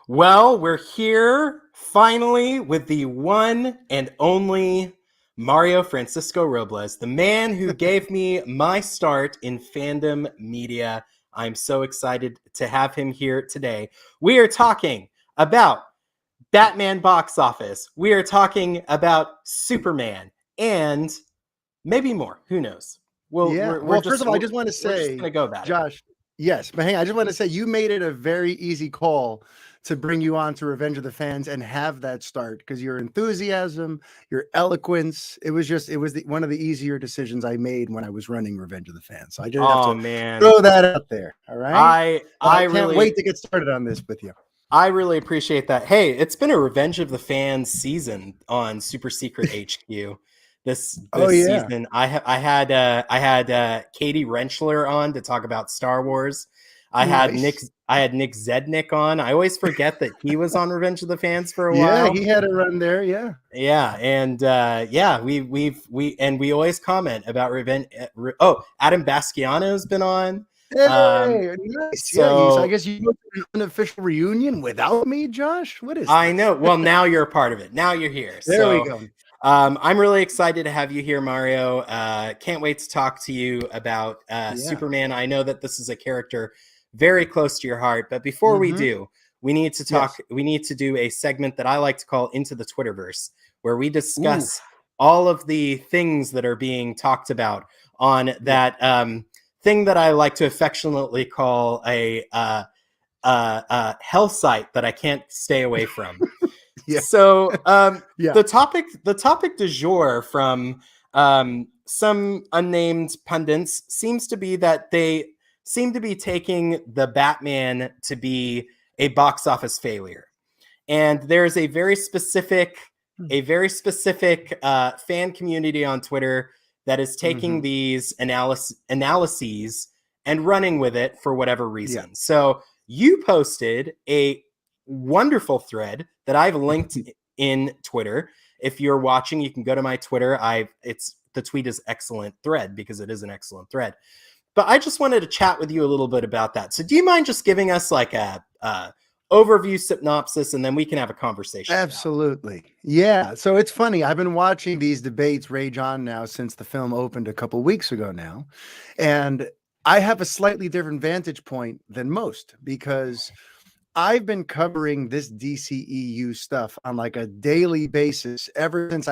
Well, we're here finally with the one and only Mario Francisco Robles, the man who gave me my start in fandom media. I'm so excited to have him here today. We are talking about Batman box office. We are talking about Superman and maybe more. Who knows? Well, Yeah. we're Well, first just of all, I just want to we're just say, gonna go about it. Josh, yes, but hang on, I just want to say you made it a very easy call to bring you on to Revenge of the Fans and have that start because your enthusiasm, your eloquence, one of the easier decisions I made when I was running Revenge of the Fans. So I just have Oh to man, throw that out there. All right. I But I I can't really wait to get started on this with you. I really appreciate that. Hey, it's been a Revenge of the Fans season on Super Secret HQ. This Oh this yeah. season, I had Katie Rentschler on to talk about Star Wars. Nice. I had Nick Zednick on. I always forget that he was on Revenge of the Fans for a Yeah, while. he had a run there. Yeah. Yeah, and yeah, we always comment about Revenge. Oh, Adam Bastiano's been on. Um, Hey, nice. Yeah, so I so guess you go to an unofficial reunion without me, Josh. What is I this? know. Well, now you're a part of it. Now you're here. There we So go. I'm really excited to have you here, Mario. Can't wait to talk to you about Yeah. Superman. I know that this is a character very close to your heart, but before we Mm-hmm. do, we need to talk. Yes. We need to do a segment that I like to call Into the Twitterverse, where we Ooh. discuss all of the things that are being talked about on Yeah. that thing that I like to affectionately call a hell site that I can't stay away from. Yeah. So Yeah. the topic du jour from some unnamed pundits seems to be that they seem to be taking the Batman to be a box office failure, and there's a very specific fan community on Twitter that is taking Mm-hmm. these analyses and running with it for whatever Yeah. reason. So you posted a wonderful thread that I've linked in Twitter. If you're watching, you can go to my Twitter. It's the tweet is excellent thread because it is an excellent thread. But I just wanted to chat with you a little bit about that. So do you mind just giving us like a overview synopsis, and then we can have a conversation about it? Absolutely. Yeah. So it's funny. I've been watching these debates rage on now since the film opened a couple weeks ago now. And I have a slightly different vantage point than most because I've been covering this DCEU stuff on like a daily basis ever since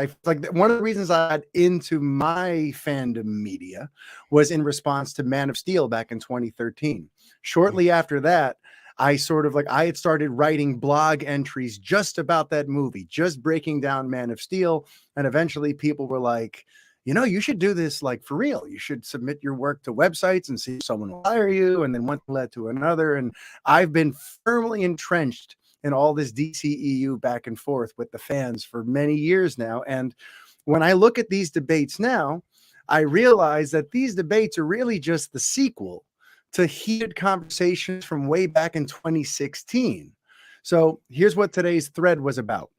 one of the reasons I got into my fandom media was in response to Man of Steel back in 2013. Shortly after that, I had started writing blog entries just about that movie, just breaking down Man of Steel. And eventually people were like, you should do this like for real. You should submit your work to websites and see if someone will hire you. And then one led to another. And I've been firmly entrenched in all this DCEU back and forth with the fans for many years now. And when I look at these debates now, I realize that these debates are really just the sequel to heated conversations from way back in 2016. So here's what today's thread was about.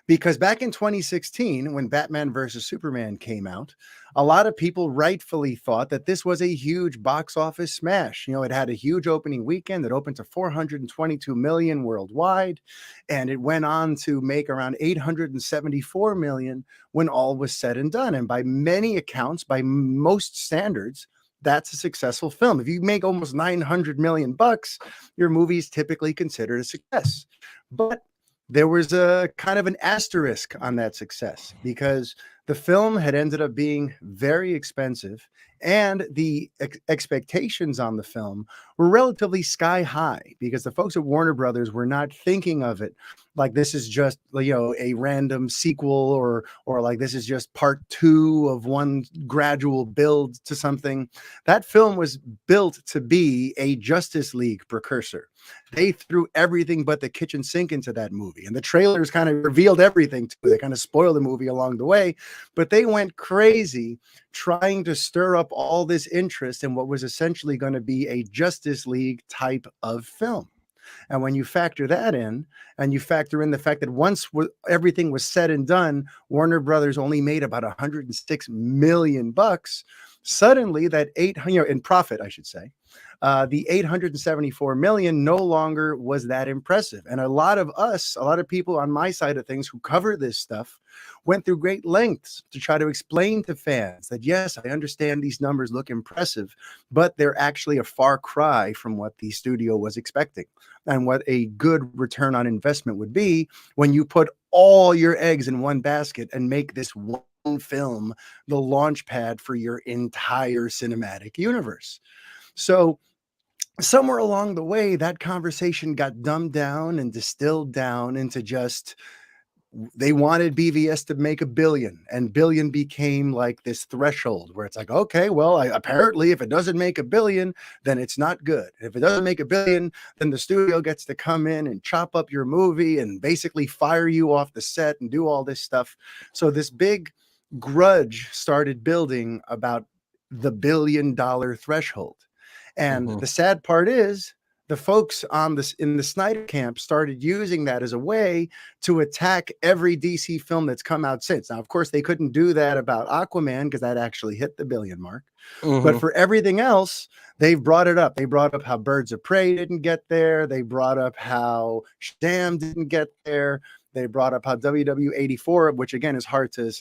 Because back in 2016, when Batman versus Superman came out, a lot of people rightfully thought that this was a huge box office smash. It had a huge opening weekend that opened to 422 million worldwide, and it went on to make around 874 million when all was said and done. And by many accounts, by most standards, that's a successful film. If you make almost 900 million bucks, your movie is typically considered a success. But there was a kind of an asterisk on that success because the film had ended up being very expensive and the expectations on the film were relatively sky high because the folks at Warner Brothers were not thinking of it like this is just a random sequel or like this is just part 2 of one gradual build to something. That film was built to be a Justice League precursor. They threw everything but the kitchen sink into that movie. And the trailers kind of revealed everything too. They kind of spoiled the movie along the way, but they went crazy trying to stir up all this interest in what was essentially going to be a Justice League type of film. And when you factor that in, and you factor in the fact that once everything was said and done, Warner Brothers only made about 106 million bucks. suddenly that 800 in profit, I should say, the 874 million no longer was that impressive. And a lot of people on my side of things who cover this stuff went through great lengths to try to explain to fans that, yes, I understand these numbers look impressive, but they're actually a far cry from what the studio was expecting and what a good return on investment would be when you put all your eggs in one basket and make this one film the launch pad for your entire cinematic universe. So somewhere along the way, that conversation got dumbed down and distilled down into just they wanted BVS to make 1 billion, and billion became like this threshold where it's like, okay, well, apparently if it doesn't make 1 billion, then it's not good. If it doesn't make 1 billion, then the studio gets to come in and chop up your movie and basically fire you off the set and do all this stuff. So this big grudge started building about the $1 billion threshold. And the sad part is the folks on this in the Snyder camp started using that as a way to attack every DC film that's come out since. Now, of course, they couldn't do that about Aquaman because that actually hit the 1 billion mark. But for everything else, they've brought it up. They brought up how Birds of Prey didn't get there. They brought up how Shazam didn't get there. They brought up how WW84, which again is hard to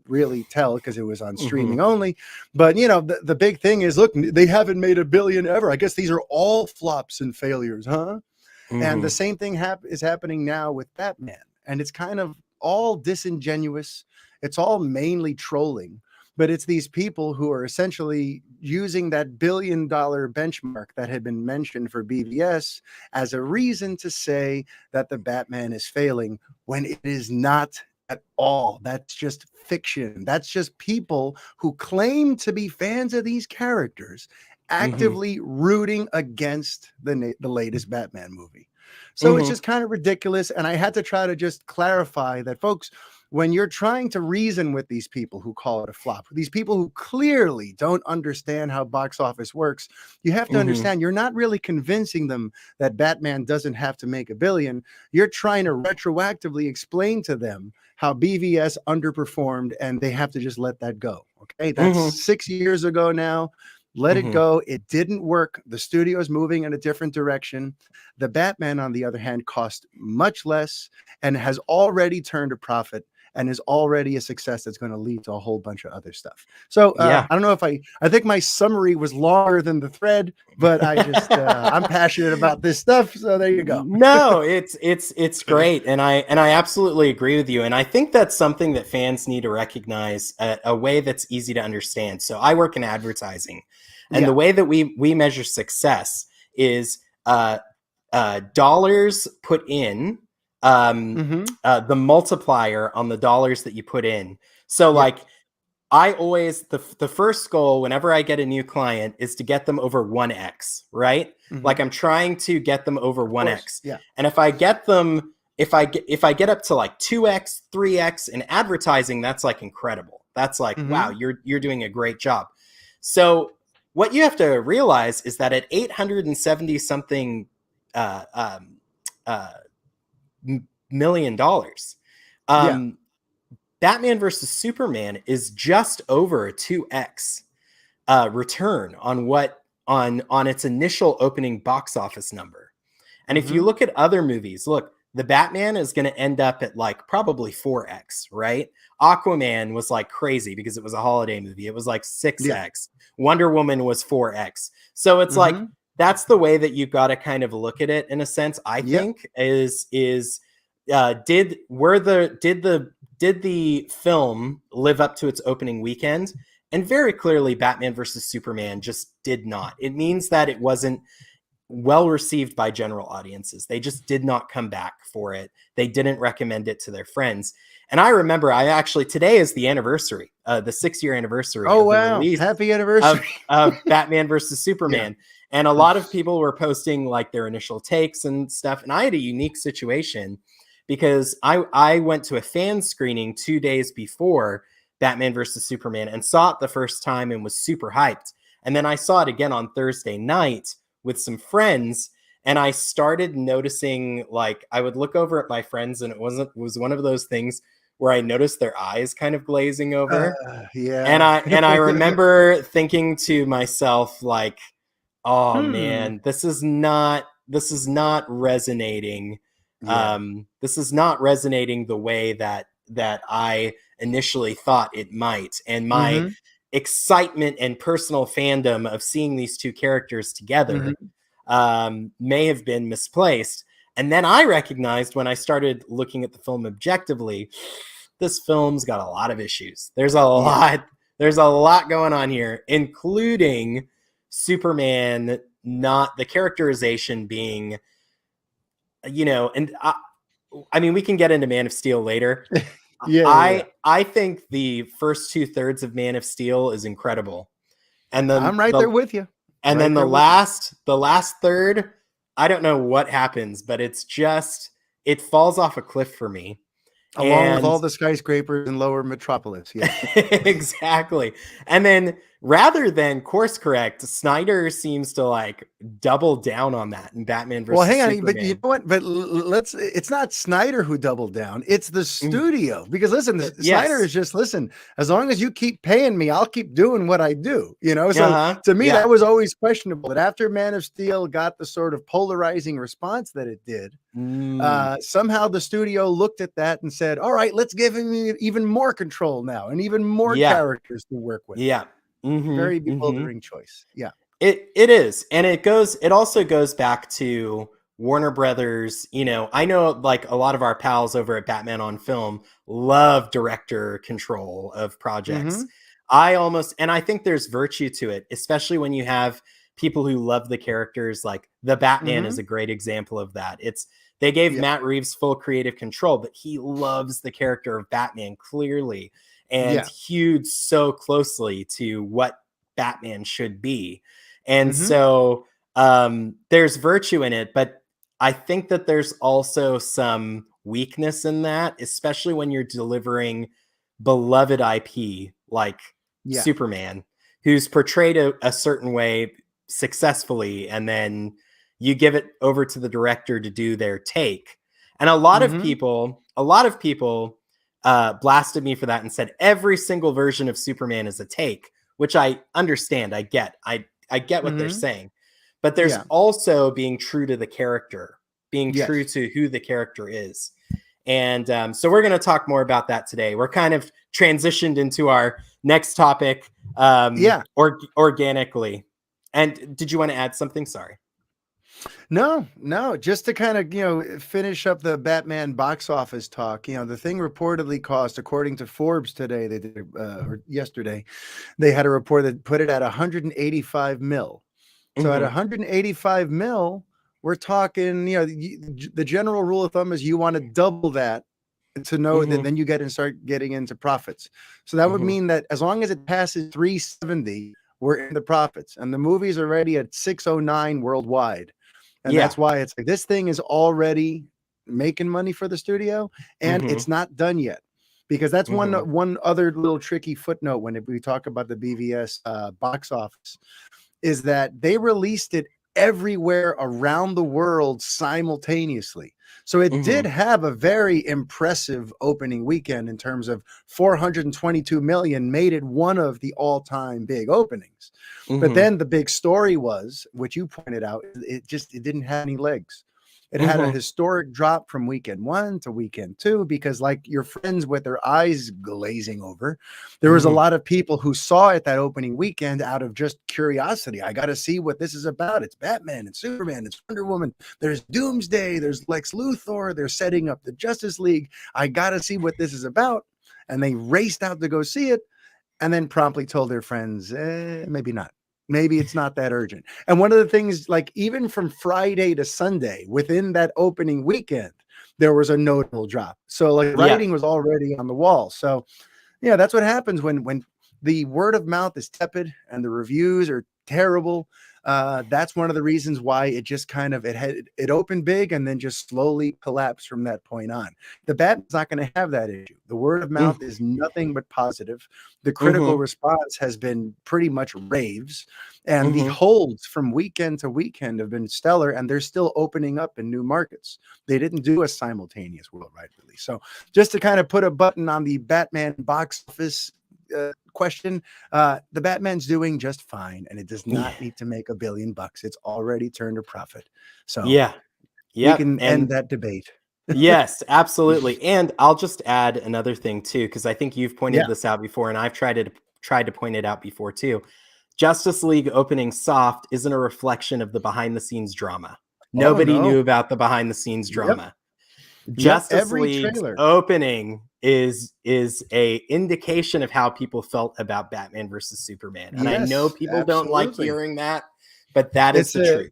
really tell because it was on streaming only. But the big thing is, look, they haven't made 1 billion ever. I guess these are all flops and failures, huh? And the same thing is happening now with Batman, and it's kind of all disingenuous. It's all mainly trolling, but it's these people who are essentially using that $1 billion benchmark that had been mentioned for BVS as a reason to say that the Batman is failing when it is not at all. That's just fiction. That's just people who claim to be fans of these characters actively rooting against the latest Batman movie. So it's just kind of ridiculous. And I had to try to just clarify that, folks, when you're trying to reason with these people who call it a flop, these people who clearly don't understand how box office works, you have to understand you're not really convincing them that Batman doesn't have to make 1 billion. You're trying to retroactively explain to them how BVS underperformed and they have to just let that go. Okay, that's 6 years ago now. Let it go. It didn't work. The studio is moving in a different direction. The Batman, on the other hand, cost much less and has already turned a profit and is already a success that's going to lead to a whole bunch of other stuff. So I don't know if I think my summary was longer than the thread, but I just I'm passionate about this stuff. So there you go. No, it's great. And I absolutely agree with you. And I think that's something that fans need to recognize, a way that's easy to understand. So I work in advertising, and the way that we measure success is dollars put in, the multiplier on the dollars that you put in. So like I always, the first goal whenever I get a new client is to get them over 1x, right? Like I'm trying to get them over 1x. Yeah. And if I get them, if I get up to like 2x, 3x in advertising, that's like incredible. That's like, wow, you're doing a great job. So what you have to realize is that at $870 something million dollars, Batman versus Superman is just over a 2x return on its initial opening box office number. And if you look at other movies, look, the Batman is going to end up at like probably 4x, right? Aquaman was like crazy because it was a holiday movie. It was like 6x. Wonder Woman was 4x. So it's like, that's the way that you've got to kind of look at it in a sense, I think, is did the film live up to its opening weekend? And very clearly Batman versus Superman just did not. It means that it wasn't well received by general audiences. They just did not come back for it. They didn't recommend it to their friends. And I remember today is the anniversary, the 6-year anniversary. Oh, of the wow. release Happy anniversary of Batman versus Superman. And a lot of people were posting like their initial takes and stuff. And I had a unique situation because I went to a fan screening 2 days before Batman versus Superman and saw it the first time and was super hyped. And then I saw it again on Thursday night with some friends, and I started noticing, like, I would look over at my friends, and it was one of those things where I noticed their eyes kind of glazing over. And Yeah. I remember thinking to myself, like, oh Hmm. man, this is not resonating. Yeah. This is not resonating the way that I initially thought it might. And my Mhm. excitement and personal fandom of seeing these two characters together Mhm. may have been misplaced. And then I recognized when I started looking at the film objectively, this film's got a lot of issues. Yeah. There's a lot going on here, including Superman, not the characterization being, and I mean, we can get into Man of Steel later. Yeah, yeah, yeah. I think the first 2/3 of Man of Steel is incredible, and then I'm right there with you. Right the there with you. last third, I don't know what happens, but it's just it falls off a cliff for me. Along with And all the skyscrapers in Lower Metropolis. Yeah. exactly. And then rather than course correct, Snyder seems to like double down on that in Batman Well, versus hang on, but you Superman. know what? But let's. It's not Snyder who doubled down. It's the Mm, studio. Because listen, Snyder yes. is just listen. As long as you keep paying me, I'll keep doing what I do. So Uh-huh. to me, Yeah. that was always questionable. That after Man of Steel got the sort of polarizing response that it did, Mm, somehow the studio looked at that and said, "All right, let's give him even more control now and even more yeah. characters to work with." Yeah. Mhm. Very Mhm. bewildering choice. Yeah. It is. And it also goes back to Warner Brothers. I know like a lot of our pals over at Batman on Film love director control of projects. Hmm. And I think there's virtue to it, especially when you have people who love the characters. Like the Batman is Hmm. a great example of that. They gave Yeah. Matt Reeves full creative control, but he loves the character of Batman clearly and Yeah. hewed so closely to what Batman should be. And Hmm. so there's virtue in it, but I think that there's also some weakness in that, especially when you're delivering beloved IP like Yeah. Superman, who's portrayed a certain way successfully, and then you give it over to the director to do their take. And Hmm. a lot of people blasted me for that and said every single version of Superman is a take, which I understand. I get what they're Hmm. saying, but there's Yeah. also being true to the character, being true Yes. to who the character is. And so we're going to talk more about that today. We're kind of transitioned into our next topic Yeah. organically. And did you want to add something? Sorry. No, no, just to kind of, finish up the Batman box office talk. The thing reportedly cost, according to Forbes today, they did, or yesterday, they had a report that put it at 185 mil. So at Mm-hmm. 185 mil, we're talking, the general rule of thumb is you want to double that to know that Mm-hmm. then you get and start getting into profits. So that would Mm-hmm. mean that as long as it passes 370, we're in the profits. And the movie's already at 609 worldwide. And Yeah. that's why it's like this thing is already making money for the studio and Mm-hmm. it's not done yet. Because that's Mm-hmm. one other little tricky footnote when we talk about the BVS box office is that they released it everywhere around the world simultaneously. So it did Mm-hmm. have a very impressive opening weekend in terms of 422 million, made it one of the all-time big openings. But Mm-hmm. then the big story was, which you pointed out, it didn't have any legs. It had a Mm-hmm. historic drop from weekend one to weekend two because, like your friends with their eyes glazing over, there was a Mm-hmm. lot of people who saw it that opening weekend out of just curiosity. I got to see what this is about. It's Batman, it's Superman, it's Wonder Woman. There's Doomsday, there's Lex Luthor, they're setting up the Justice League. I got to see what this is about. And they raced out to go see it and then promptly told their friends, maybe not. Maybe it's not that urgent. And one of the things, like even from Friday to Sunday, within that opening weekend, there was a notable drop. So like Yeah. writing was already on the wall. So yeah, that's what happens when the word of mouth is tepid and the reviews are terrible. That's one of the reasons why it just kind of it opened big and then just slowly collapsed from that point on. The Batman's not going to have that issue. The word of Mm, mouth is nothing but positive. The critical mhm, response has been pretty much raves, and the mhm. holds from weekend to weekend have been stellar, and they're still opening up in new markets. They didn't do a simultaneous worldwide release. So just to kind of put a button on the Batman box office question, the Batman's doing just fine, and it does Yeah, not need to make $1 billion. It's already turned a profit. So yeah, we yep, can end and that debate. yes, absolutely. And I'll just add another thing too, because I think you've pointed Yeah. this out before, and I've tried to point it out before too. Justice League opening soft isn't a reflection of the behind the scenes drama. Oh Nobody knew no. about the behind the scenes Yep. drama. Yep. Justice Every League's trailer. opening is a indication of how people felt about Batman versus Superman. And I know Yes, people don't like absolutely. hearing that, but that is It's the a truth.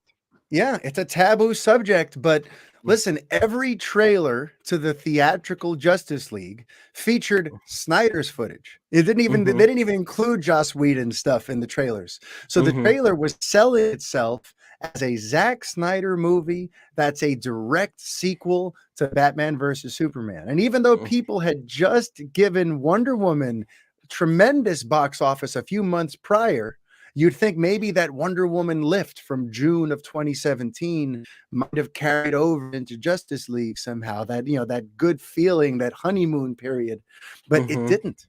Yeah, it's a taboo subject, but Mm, listen, every trailer to the theatrical Justice League featured Snyder's footage. They mhm, didn't even include Joss Whedon stuff in the trailers. So the mhm, trailer was selling itself as a Zack Snyder movie that's a direct sequel to Batman versus Superman. And even though mm, people had just given Wonder Woman tremendous box office a few months prior, you'd think maybe that Wonder Woman lift from June of 2017 might have carried over into Justice League somehow. That, that good feeling, that honeymoon period, but it mhm, didn't.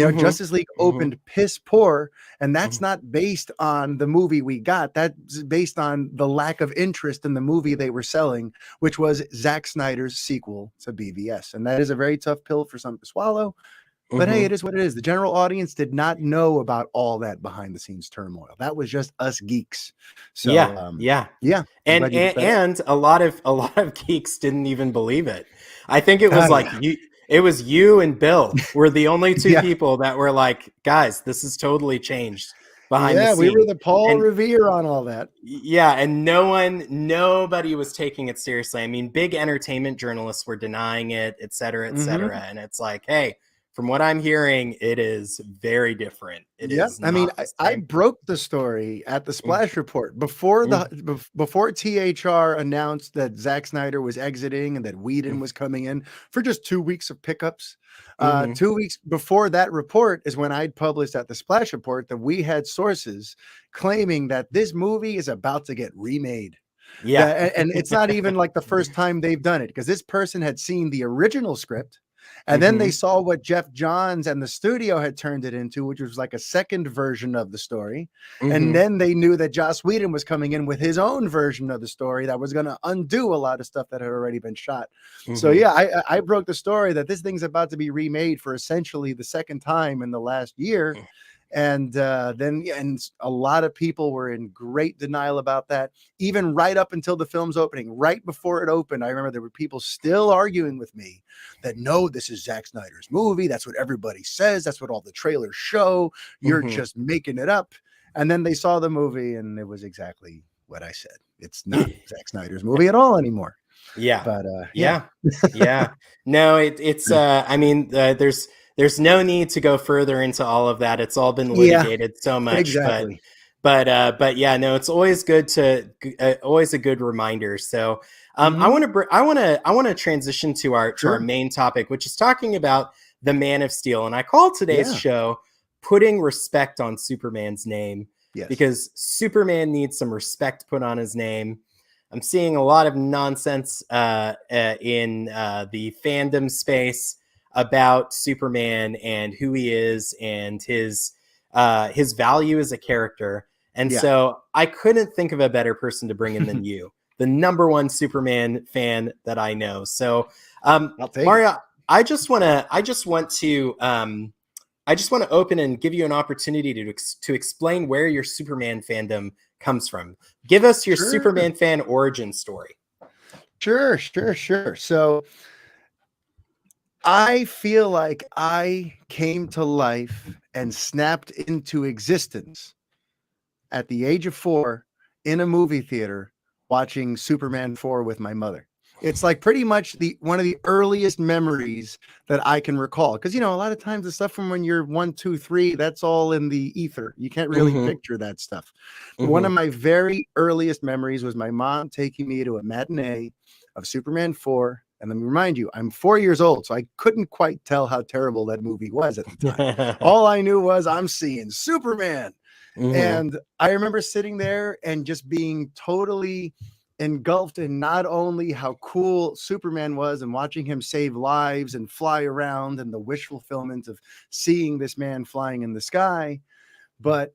mhm, Justice League mhm, opened piss poor, and that's mhm. not based on the movie we got. That's based on the lack of interest in the movie they were selling, which was Zack Snyder's sequel to BVS. And that is a very tough pill for some to swallow. But hey, it Mhm. is what it is. The general audience did not know about all that behind the scenes turmoil. That was just us geeks. Yeah, So yeah. yeah, I'm glad you brought that up. And a lot of geeks didn't even believe it. I think it Oh was like yeah. you and Bill were the only two Yeah. people that were like, "Guys, this is totally changed behind the Yeah, we were scene." the Paul And Revere on all that. yeah, and nobody was taking it seriously. I mean, big entertainment journalists were denying it, et cetera, et cetera. Mm-hmm. And it's like, hey, from what I'm hearing, it is very different. It Yep. is I mean, not the I same. broke the story at the Mm, Splash Report before mm, before THR announced that Zack Snyder was exiting and that Whedon mm, was coming in for just 2 weeks of pickups. mhm. 2 weeks before that report is when I'd published at the Splash Report that we had sources claiming that this movie is about to get remade. Yeah. And it's not even like the first time they've done it, because this person had seen the original script and then they Mhm, saw what Jeff Johns and the studio had turned it into, which was like a second version of the story. And mhm, then they knew that Joss Whedon was coming in with his own version of the story that was going to undo a lot of stuff that had already been shot. So mhm. yeah, I broke the story that this thing's about to be remade for essentially the second time in the last year. And then yeah, and a lot of people were in great denial about that, even right up until the film's opening. Right before it opened, I remember there were people still arguing with me that no, this is Zack Snyder's movie. That's what everybody says. That's what all the trailers show. You're Mhm. just making it up. And then they saw the movie, and it was exactly what I said. It's not Zack Snyder's movie at all anymore. Yeah. But yeah, Yeah. Yeah. No, it's I mean, there's no need to go further into all of that. It's all been yeah, litigated so much, exactly. but yeah, no, it's always good to always a good reminder. So, I Hmm. want to I want to transition to our Sure. main topic, which is talking about the Man of Steel. And I call today's Yeah. show Putting Respect on Superman's Name, Yes. because Superman needs some respect put on his name. I'm seeing a lot of nonsense in the fandom space about Superman and who he is and his value as a character. And Yeah. so I couldn't think of a better person to bring in than you, the number one Superman fan that I know. So, I'll take it. Mario, I just want to open and give you an opportunity to explain where your Superman fandom comes from. Give us your Sure. Superman fan origin story. Sure, sure, sure. So I feel like I came to life and snapped into existence at the age of 4 in a movie theater watching Superman 4 with my mother. It's like pretty much one of the earliest memories that I can recall. Because a lot of times the stuff from when you're 1, 2, 3, that's all in the ether. You can't really Mm-hmm. picture that stuff. But one Mm-hmm. of my very earliest memories was my mom taking me to a matinee of Superman 4. And let me remind you, I'm 4 years old, so I couldn't quite tell how terrible that movie was at the time. All I knew was I'm seeing Superman. Mm-hmm. And I remember sitting there and just being totally engulfed in not only how cool Superman was and watching him save lives and fly around and the wish fulfillment of seeing this man flying in the sky, but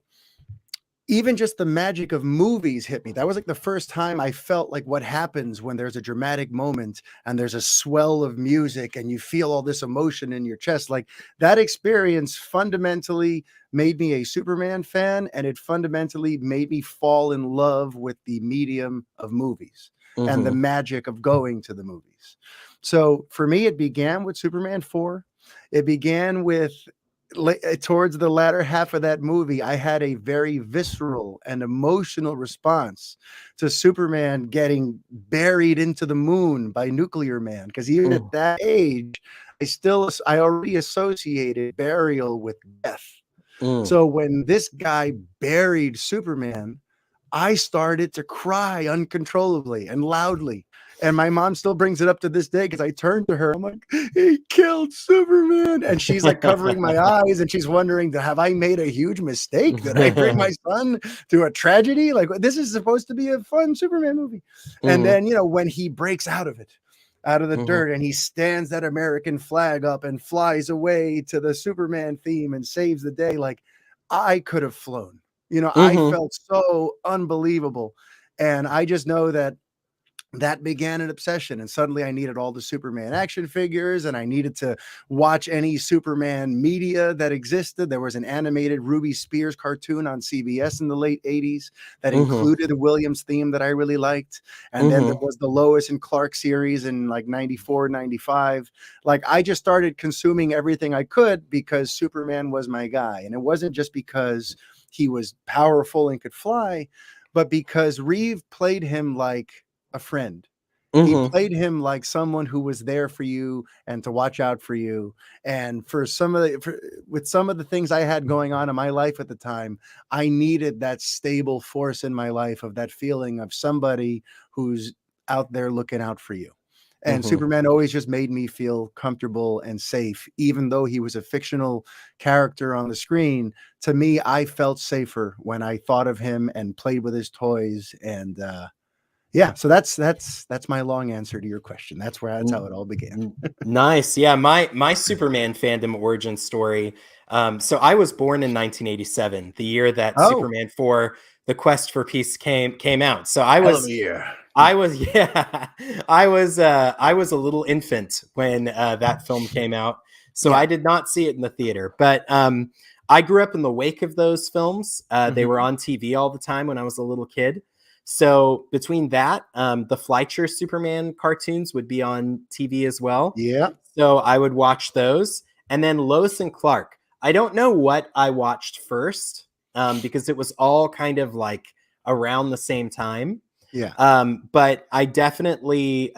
even just the magic of movies hit me. That was like the first time I felt like what happens when there's a dramatic moment and there's a swell of music and you feel all this emotion in your chest. Like that experience fundamentally made me a Superman fan, and it fundamentally made me fall in love with the medium of movies and the Mm-hmm. magic of going to the movies. So for me, it began with Superman 4. It began with towards the latter half of that movie, I had a very visceral and emotional response to Superman getting buried into the moon by Nuclear Man. Because even at that age, I already associated burial with death. Mm-hmm. So when this guy buried Superman, I started to cry uncontrollably and loudly. And my mom still brings it up to this day because I turned to her. I'm like, he killed Superman. And she's like covering my eyes and she's wondering, have I made a huge mistake? Did I bring my son to a tragedy? Like, this is supposed to be a fun Superman movie. And Mm-hmm. then, when he breaks out of it, out of the Mm-hmm. dirt, and he stands that American flag up and flies away to the Superman theme and saves the day, like I could have flown. I Mm-hmm. felt so unbelievable. And I just know that began an obsession, and suddenly I needed all the Superman action figures, and I needed to watch any Superman media that existed. There was an animated Ruby Spears cartoon on CBS in the late 80s that Mm-hmm. included the Williams theme that I really liked. And then there Mm-hmm. was the Lois and Clark series in like 94, 95. Like I just started consuming everything I could because Superman was my guy. And it wasn't just because he was powerful and could fly, but because Reeve played him like a friend. He Mm-hmm. played him like someone who was there for you and to watch out for you. And with some of the things I had going on in my life at the time, I needed that stable force in my life of that feeling of somebody who's out there looking out for you. And Mm-hmm. Superman always just made me feel comfortable and safe, even though he was a fictional character on the screen. To me, I felt safer when I thought of him and played with his toys. And yeah, so that's my long answer to your question. That's how it all began. Nice. Yeah, my Superman fandom origin story. So I was born in 1987, the year that Oh, Superman 4, The Quest for Peace came out. So hell of a year. I was yeah, I was a little infant when that film came out. So Yeah. I did not see it in the theater, but I grew up in the wake of those films. They were Mhm. on TV all the time when I was a little kid. So between that, the Fleischer Superman cartoons would be on TV as well. Yeah. So I would watch those. And then Lois and Clark. I don't know what I watched first because it was all kind of like around the same time. Yeah. But I definitely,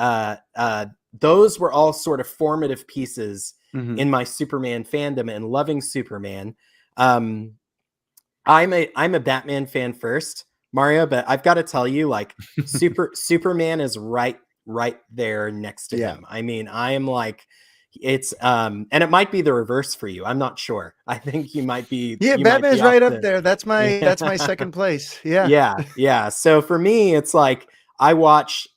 those were all sort of formative pieces Mhm. in my Superman fandom and loving Superman. Um, I'm a Batman fan first, Mario, but I've got to tell you, like Superman is right there next to Yeah. him. I mean, I am like it's and it might be the reverse for you. I'm not sure. I think Yeah, you might be Batman's right up opposite. there. That's my Yeah. second place. Yeah. Yeah. So for me, it's like I've watched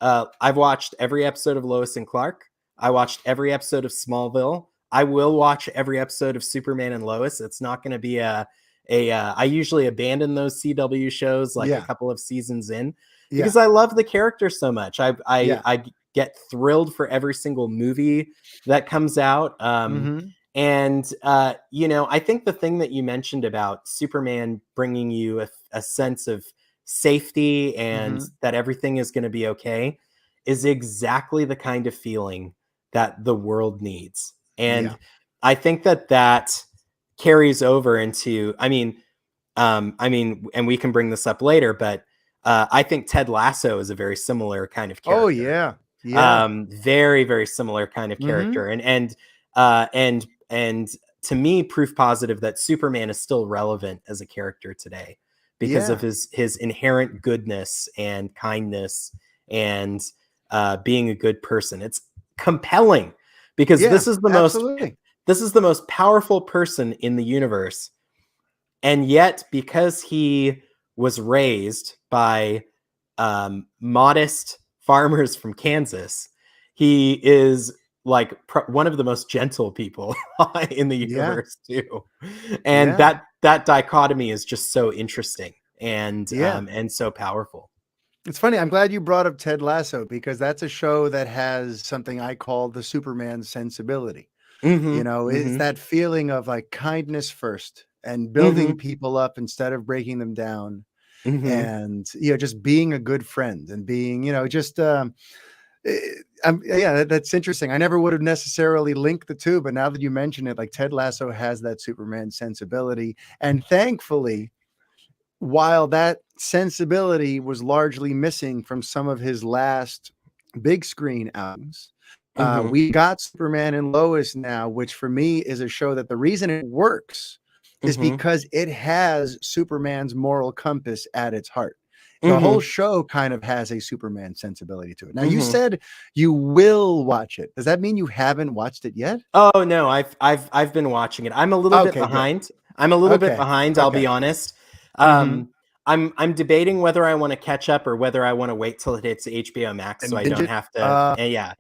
every episode of Lois and Clark. I watched every episode of Smallville. I will watch every episode of Superman and Lois. It's not going to be I usually abandon those CW shows like a Yeah. couple of seasons in Yeah. because I love the character so much. Yeah. I get thrilled for every single movie that comes out. Mhm. And I think the thing that you mentioned about Superman bringing you a sense of safety and Mhm. that everything is going to be okay is exactly the kind of feeling that the world needs. Yeah. And I think that carries over into, and we can bring this up later, but I think Ted Lasso is a very similar kind of Oh, character. yeah. Yeah. Very, very similar kind of Mm-hmm. character, and to me, proof positive that Superman is still relevant as a character today because of Yeah. his inherent goodness and kindness and being a good person. It's compelling because Yeah. Absolutely. this is the most powerful person in the universe, and yet because he was raised by modest farmers from Kansas, he is like one of the most gentle people in the Yeah. universe too. And Yeah. that dichotomy is just so interesting Yeah. and so powerful. It's funny. I'm glad you brought up Ted Lasso because that's a show that has something I call the Superman sensibility. You Mhm. know, it's Mhm. that feeling of like kindness first and building Mhm. people up instead of breaking them down. Mhm. And, just being a good friend and being, just, eh, yeah, that's interesting. I never would have necessarily linked the two, but now that you mention it, like Ted Lasso has that Superman sensibility. And thankfully, while that sensibility was largely missing from some of his last big screen outings, Mhm. we got Superman and Lois now, which for me is a show that the reason it works is Mhm. because it has Superman's moral compass at its heart. The whole Mhm. show kind of has a Superman sensibility to it. Now, you Mhm. said you will watch it. Does that mean you haven't watched it yet? Oh no, I've been watching it. I'm a little bit Okay, good. behind. I'm a little bit Okay. behind, I'll be Okay. honest. Hmm. I'm debating whether I want to catch up or whether I want to wait till it hits HBO Max so And I binge don't it. have to yeah.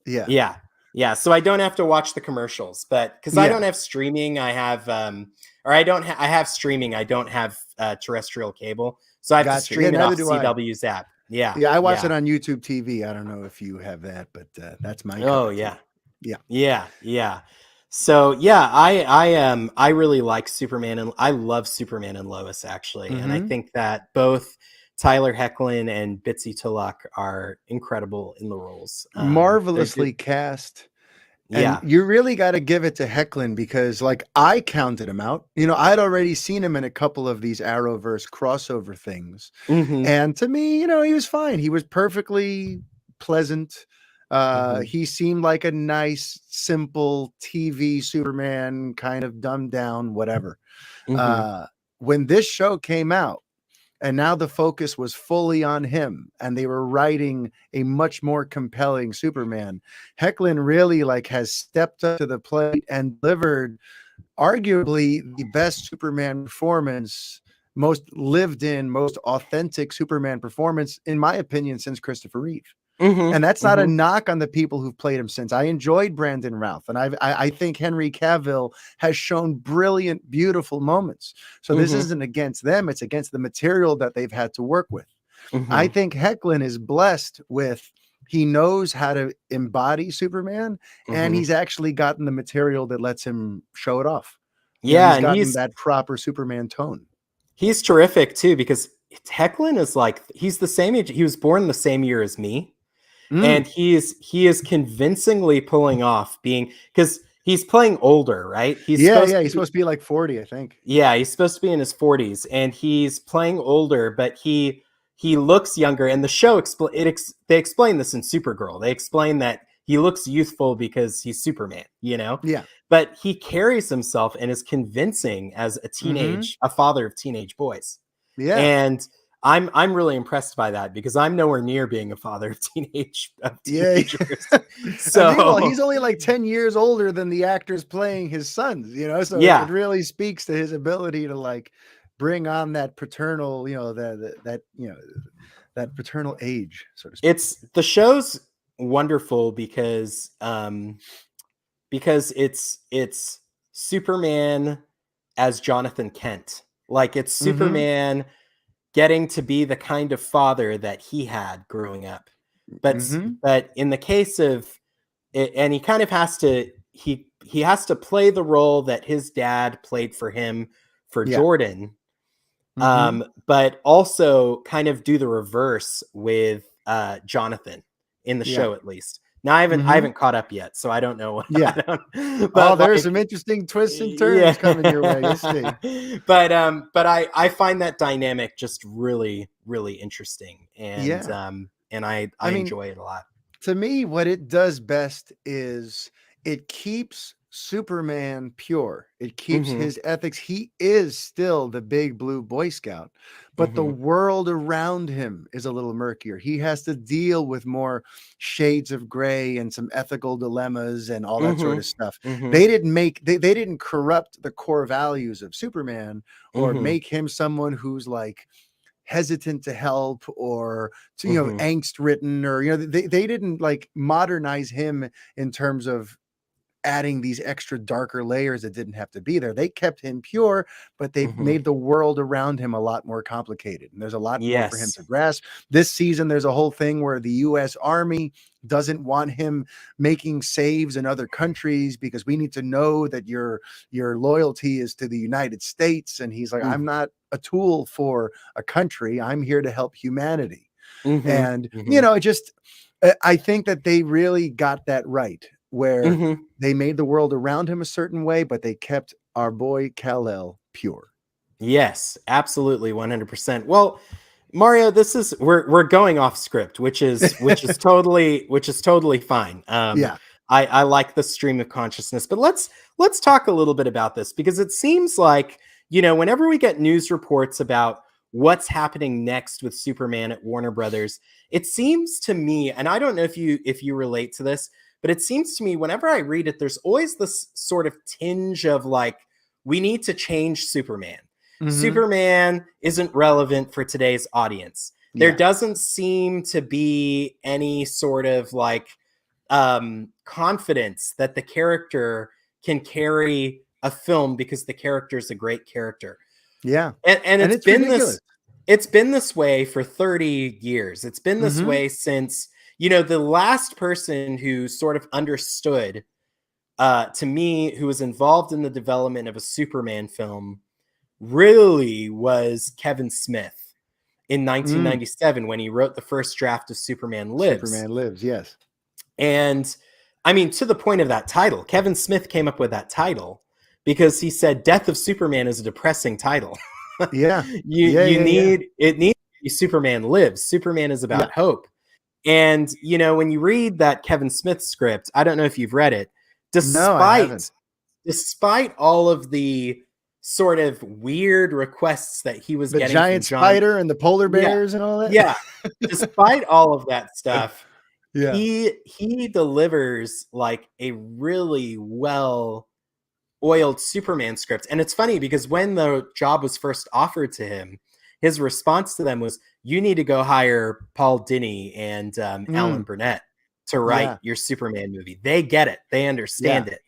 Yeah. Yeah. Yeah, so I don't have to watch the commercials, but cuz I don't Yeah. have streaming, I have or I don't I have streaming, I don't have terrestrial cable. So I have to Gotcha. Yeah, stream it neither off do I. CW's app. Yeah. Yeah, I watch Yeah. it on YouTube TV. I don't know if you have that, but that's my cup Oh of yeah. tea. Yeah. Yeah, yeah. So yeah, I really like Superman and I love Superman and Lois actually, and I Hmm. think that both Tyler Hoechlin and Bitsy Tulloch are incredible in the roles. They're Marvelously cast. And yeah. you really got to give it to Hecklin because, like, I counted him out. I'd already seen him in a couple of these Arrowverse crossover things. Hmm. And to me, he was fine. He was perfectly pleasant. Hmm. He seemed like a nice, simple TV Superman, kind of dumbed down, whatever. Hmm. Uh, when this show came out, and now the focus was fully on him, and they were writing a much more compelling Superman. Hecklin really like has stepped up to the plate and delivered arguably the best Superman performance, most lived in, most authentic Superman performance, in my opinion, since Christopher Reeve. Hmm. And that's not a Hmm. knock on the people who've played him since. I enjoyed Brandon Routh, and I think Henry Cavill has shown brilliant, beautiful moments. So this Hmm. isn't against them; it's against the material that they've had to work with. I Hmm. think Hecklin is blessed with he knows how to embody Superman, and Hmm. he's actually gotten the material that lets him show it off. Yeah, He's and gotten that proper Superman tone. he's terrific too because Hecklin is like he's the same age. He was born the same year as me. And Mm. he is convincingly pulling off being because he's playing older, right? He's Yeah, supposed yeah, to he's be supposed to be like 40, I think. yeah, he's supposed to be in his 40s and he's playing older, but he looks younger. And the show they explain this in Supergirl. They explain that he looks youthful because he's Superman, you know? Yeah. But he carries himself and is convincing as Hmm. a father of teenage boys. Yeah. And I'm really impressed by that because I'm nowhere near being a father of Yeah. teenagers. And meanwhile, he's So only like 10 years older than the actors playing his sons. So it yeah, really speaks to his ability to like bring on that paternal, that paternal age, so to speak. the show's wonderful because it's Superman as Jonathan Kent. Like it's Hmm. Superman getting to be the kind of father that he had growing up. Hmm. But in the case of it, and he kind of has to he has to play the role that his dad played for him for Yeah. Jordan, Hmm. but also kind of do the reverse with Jonathan in the Yeah. show at least. Now I Hmm. haven't caught up yet, so I don't know what Yeah. I don't, Oh, but there's like some interesting twists and turns coming your way. You'll yeah, see. but I find that dynamic just really really interesting, Yeah. and I I mean, enjoy it a lot. To me, what it does best is it keeps Superman pure. It keeps Mhm. his ethics. He is still the big blue Boy Scout, but the Mhm. world around him is a little murkier. He has to deal with more shades of gray and some ethical dilemmas and all that sort Mhm. of stuff. Mhm. They didn't corrupt the core values of Superman or Mhm. make him someone who's like hesitant to help or to Mhm. angst ridden, or they didn't like modernize him in terms of adding these extra darker layers that didn't have to be there. They kept him pure, but they Mhm. made the world around him a lot more complicated. And there's a lot more for him Yes. to grasp. This season, there's a whole thing where the US Army doesn't want him making saves in other countries because we need to know that your loyalty is to the United States. And he's like, Mm. I'm not a tool for a country. I'm here to help humanity. Mhm. And, Mhm. it just, I think that they really got that right, where Mhm. they made the world around him a certain way, but they kept our boy Kal-El pure. Yes, absolutely, 100%. Well, Mario, this is we're going off script, which is totally fine. Yeah. I like the stream of consciousness, but let's talk a little bit about this because it seems like whenever we get news reports about what's happening next with Superman at Warner Brothers, it seems to me, and I don't know if you relate to this, but it seems to me whenever I read it, there's always this sort of tinge of like we need to change Superman. Mhm. Superman isn't relevant for today's audience. There Yeah. doesn't seem to be any sort of like confidence that the character can carry a film because the character is a great character. Yeah. And And it's it's been ridiculous. this way for 30 years. It's been this Mhm. way since the last person who sort of understood to me who was involved in the development of a Superman film really was Kevin Smith in Mm. 1997 when he wrote the first draft of Superman Lives. Superman Lives, yes. And I mean, to the point of that title, Kevin Smith came up with that title because he said Death of Superman is a depressing title. Yeah. you Yeah, you yeah, yeah. needs to be Superman Lives. Superman is Yeah. about hope. And when you read that Kevin Smith script, I don't know if you've read it, No, I haven't. despite all of the sort of weird requests that he was The getting from giant John. spider and the polar Yeah. bears and all that? Yeah. Despite all of that stuff, Yeah. he delivers like a really well oiled Superman script. And it's funny because when the job was first offered to him, his response to them was, "You need to go hire Paul Dini and Alan Mm. Burnett to write Yeah. your Superman movie. They get it. They Yeah. understand it."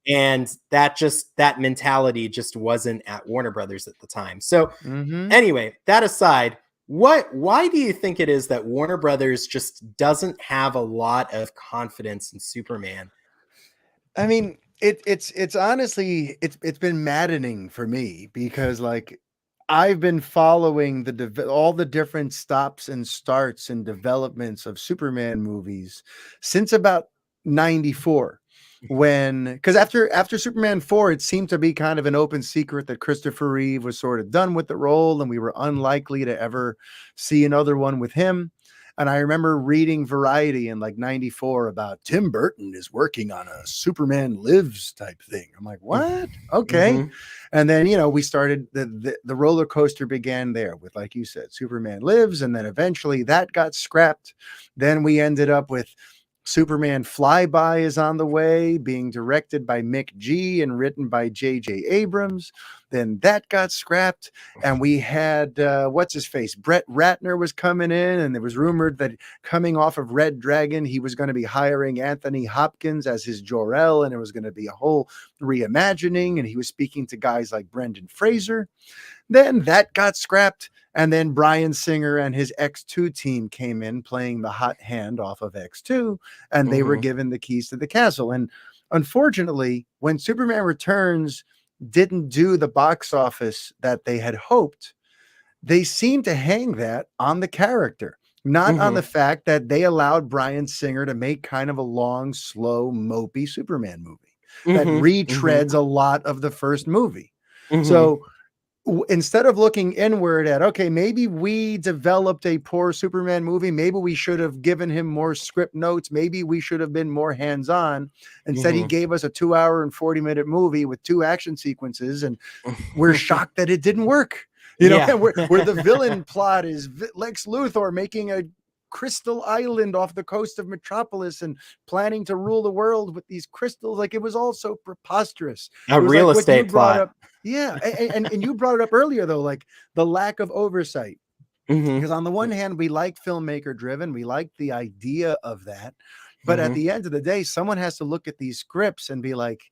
And that mentality just wasn't at Warner Brothers at the time. So Mhm. anyway, that aside, why do you think it is that Warner Brothers just doesn't have a lot of confidence in Superman? I mean, it's honestly it's been maddening for me because like I've been following all the different stops and starts and developments of Superman movies since about 94, when because after Superman 4 it seemed to be kind of an open secret that Christopher Reeve was sort of done with the role and we were unlikely to ever see another one with him. And I remember reading Variety in like 94 about Tim Burton is working on a Superman Lives type thing. I'm like, what? Okay. Mm-hmm. And then, we started the roller coaster began there with, like you said, Superman Lives. And then eventually that got scrapped. Then we ended up with Superman Flyby is on the way, being directed by Mick G and written by J.J. Abrams. Then that got scrapped, and we had what's his face, Brett Ratner was coming in, and there was rumored that coming off of Red Dragon, he was going to be hiring Anthony Hopkins as his Jor-El, and it was going to be a whole reimagining, and he was speaking to guys like Brendan Fraser. Then that got scrapped. And then Bryan Singer and his X2 team came in playing the hot hand off of X2, and they were Mm-hmm. given the keys to the castle. And unfortunately, when Superman Returns didn't do the box office that they had hoped, they seemed to hang that on the character, not on the Mm-hmm. fact that they allowed Bryan Singer to make kind of a long, slow, mopey Superman movie that Mm-hmm. Mm-hmm. retreads a lot of the first movie. Mm-hmm. So instead of looking inward at, okay, maybe we developed a poor Superman movie, maybe we should have given him more script notes, maybe we should have been more hands-on. Instead, he gave us a 2 hour and 40-minute movie with 2 action sequences, and we're shocked that it didn't work. Yeah. And where the villain plot is Lex Luthor making a crystal island off the coast of Metropolis and planning to rule the world with these crystals. Like, it was all so preposterous. A It was real like what you estate brought plot. up. Yeah. And you brought it up earlier, though, like the lack of oversight. Because on the one hand, we like filmmaker driven, we like the idea of that. But at the end of the day, someone has to look at these scripts and be like,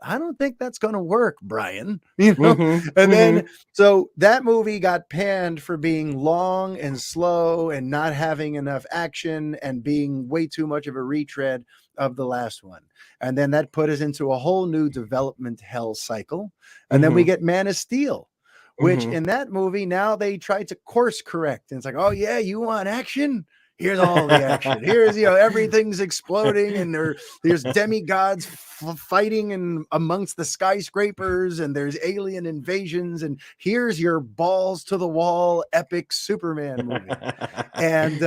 I don't think that's going to work, Brian. And then, so that movie got panned for being long and slow and not having enough action and being way too much of a retread of the last one. And then that put us into a whole new development hell cycle. And then we get Man of Steel, which in that movie, now they tried to course correct. And it's like, oh yeah, you want action? Here's all the action. Here's, everything's exploding, and there's demigods fighting and amongst the skyscrapers, and there's alien invasions, and here's your balls to the wall epic Superman movie. And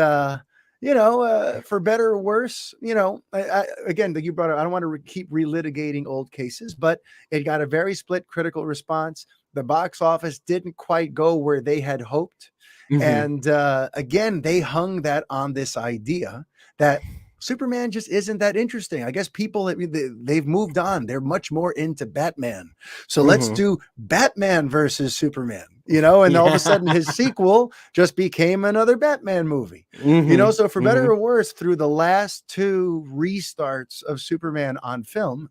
for better or worse, again, you brought up, I don't want to keep relitigating old cases, but it got a very split critical response. The box office didn't quite go where they had hoped. And again, they hung that on this idea that Superman just isn't that interesting. I guess people, they've moved on. They're much more into Batman. So let's do Batman versus Superman, and all of a sudden his sequel just became another Batman movie. So for better or worse, through the last 2 restarts of Superman on film,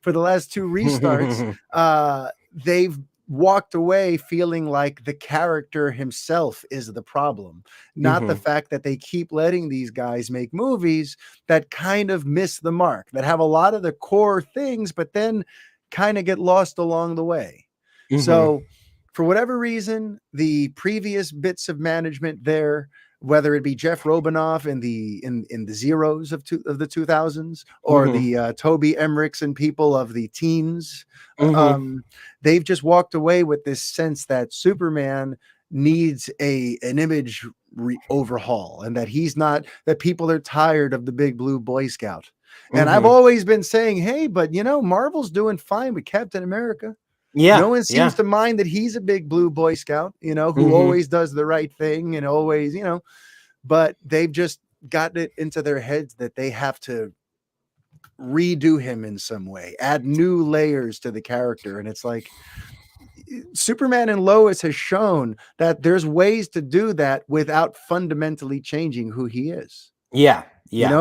for the last 2 restarts, they've walked away feeling like the character himself is the problem, not the fact that they keep letting these guys make movies that kind of miss the mark, that have a lot of the core things, but then kind of get lost along the way. So for whatever reason, the previous bits of management there, whether it be Jeff Robinoff in the zeros of the 2000s, or the Toby Emmerichs and people of the teens, they've just walked away with this sense that Superman needs an image overhaul, and that people are tired of the big blue Boy Scout. And I've always been saying, hey, but Marvel's doing fine with Captain America. Yeah. No one seems to mind that he's a big blue Boy Scout, who always does the right thing and always, but they've just gotten it into their heads that they have to redo him in some way, add new layers to the character. And it's like, Superman and Lois has shown that there's ways to do that without fundamentally changing who he is. Yeah.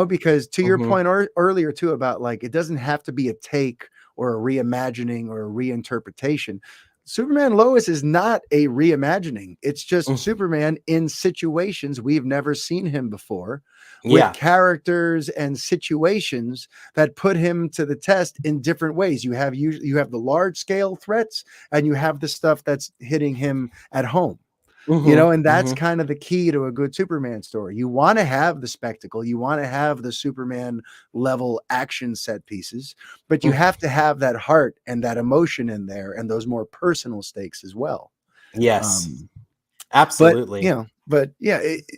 Because to your point earlier too, about like, it doesn't have to be a take or a reimagining or a reinterpretation. Superman Lois is not a reimagining. It's just Superman in situations we've never seen him before, with characters and situations that put him to the test in different ways. You have the large scale threats, and you have the stuff that's hitting him at home. And that's kind of the key to a good Superman story. You want to have the spectacle, you want to have the Superman level action set pieces, but you have to have that heart and that emotion in there, and those more personal stakes as well. Yes, absolutely.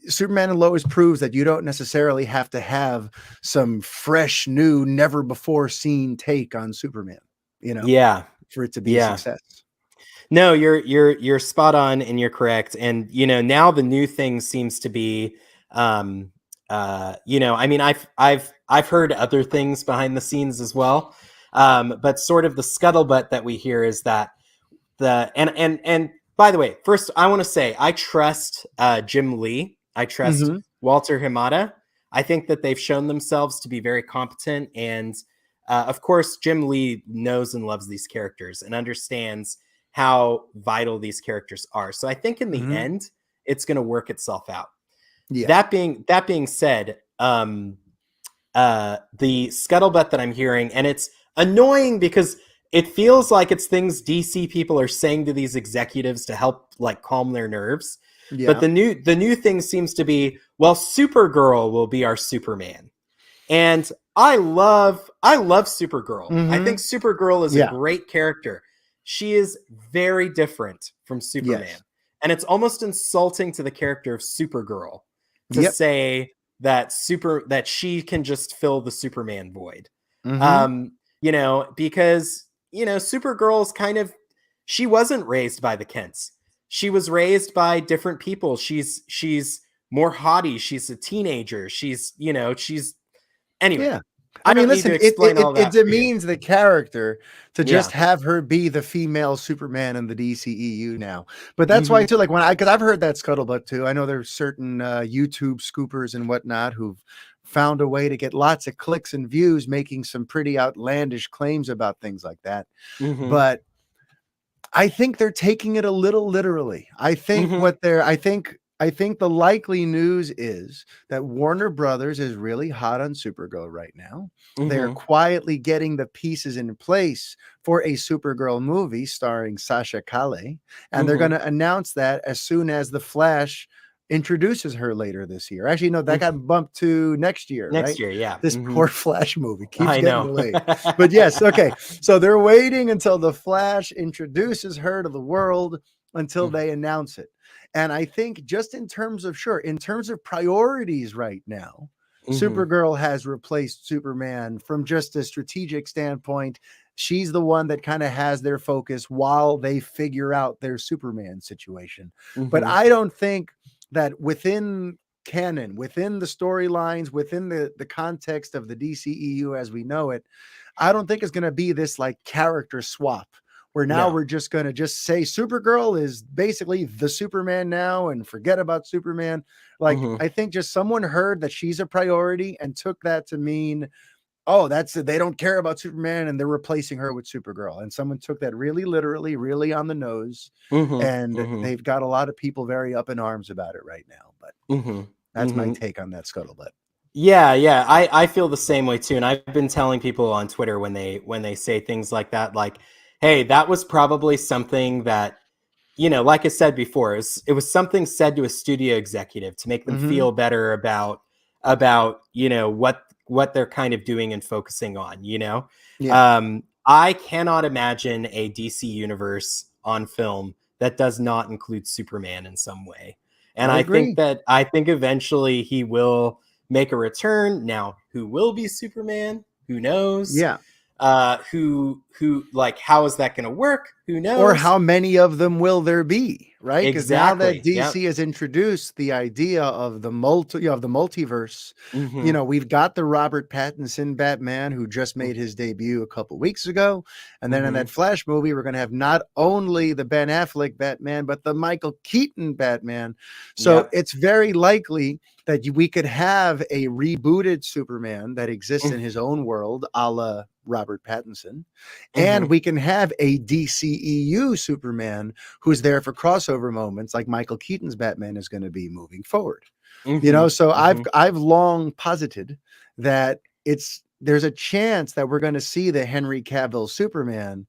Superman and Lois proves that you don't necessarily have to have some fresh, new, never before seen take on Superman, for it to be a success. No, you're spot on, and you're correct. And now the new thing seems to be, I mean, I've heard other things behind the scenes as well, but sort of the scuttlebutt that we hear is that and by the way, first I want to say I trust Jim Lee, I trust Walter Hamada. I think that they've shown themselves to be very competent, and of course, Jim Lee knows and loves these characters and understands how vital these characters are. So I think in the end, it's going to work itself out. Yeah. That being said, the scuttlebutt that I'm hearing, and it's annoying because it feels like it's things DC people are saying to these executives to help like calm their nerves. Yeah. But the new thing seems to be, well, Supergirl will be our Superman. And I love Supergirl. I think Supergirl is a great character. she is very different from Superman. Yes. And it's almost insulting to the character of Supergirl to Yep. say that she can just fill the Superman void. Mm-hmm. Because, Supergirl's she wasn't raised by the Kents. She was raised by different people. She's more haughty. She's a teenager. She's anyway. Yeah. I I mean, don't need listen, to it, explain it all it it that for you. demeans the character to just Yeah. have her be the female Superman in the DCEU now. But that's why Mhm. too, like because I've heard that scuttlebutt too. I know there's certain YouTube scoopers and whatnot who've found a way to get lots of clicks and views, making some pretty outlandish claims about things like that. Mhm. But I think they're taking it a little literally. Mhm. I think the likely news is that Warner Brothers is really hot on Supergirl right now. They're Mhm. quietly getting the pieces in place for a Supergirl movie starring Sasha Calle, and they're going Mhm. to announce that as soon as The Flash introduces her later this year. Actually, no, that Mhm. got bumped to next year, Next right? year, yeah. This poor Mhm. Flash movie keeps I getting know. delayed. But yes, okay. So they're waiting until the Flash introduces her to the world until Mhm. they announce it. And I think just in terms of priorities right now, Mhm. Supergirl has replaced Superman from just a strategic standpoint. She's the one that kind of has their focus while they figure out their Superman situation. But Mhm. I don't think that within canon, within the storylines, within the context of the DCEU as we know it, I don't think it's going to be this like character swap where now No. we're just going to just say Supergirl is basically the Superman now and forget about Superman. Like, Mhm. I think just someone heard that she's a priority and took that to mean, oh, that's it. They don't care about Superman and they're replacing her with Supergirl. And someone took that really literally, really on the nose. Mhm. And Mhm. they've got a lot of people very up in arms about it right now. But Mhm. that's my Mhm. take on that scuttlebutt. Yeah. I feel the same way too. And I've been telling people on Twitter when they say things like that, like, hey, that was probably something that, like I said before, it was something said to a studio executive to make them Mm-hmm. feel better about what they're kind of doing and focusing on. Yeah, I cannot imagine a DC universe on film that does not include Superman in some way. And I agree. I think eventually he will make a return. Now, who will be Superman? Who knows? Yeah. Who like, how is that going to work? Who Or knows? how many of them will there be, right? Because now that Exactly. Yep. DC has introduced the idea of the multiverse, Mm-hmm. we've got the Robert Pattinson Batman who just made his debut a couple weeks ago, and then in Mm-hmm. that Flash movie, we're going to have not only the Ben Affleck Batman, but the Michael Keaton Batman. So Yep. it's very likely that we could have a rebooted Superman that exists in his own world, a la Robert Pattinson. And Mm-hmm. we can have a DCEU Superman who's there for crossover moments like Michael Keaton's Batman is going to be moving forward. Mm-hmm. So I've Mm-hmm. I've long posited that there's a chance that we're going to see the Henry Cavill Superman,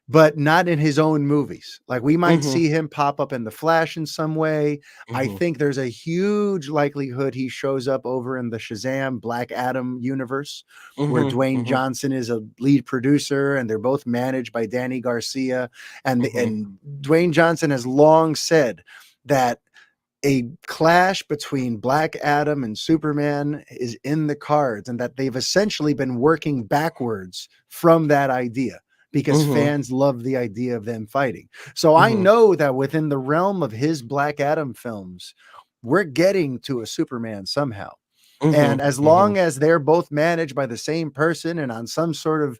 but not in his own movies. Like we might Mm-hmm. see him pop up in The Flash in some way. I Mm-hmm. think there's a huge likelihood he shows up over in the Shazam Black Adam universe, where Mm-hmm. Dwayne Mm-hmm. Johnson is a lead producer and they're both managed by Danny Garcia. Mm-hmm. And Dwayne Johnson has long said that a clash between Black Adam and Superman is in the cards, and that they've essentially been working backwards from that idea because Mm-hmm. fans love the idea of them fighting. So I Mm-hmm. know that within the realm of his Black Adam films, we're getting to a Superman somehow. And Mm-hmm. as Mm-hmm. long as they're both managed by the same person and on some sort of,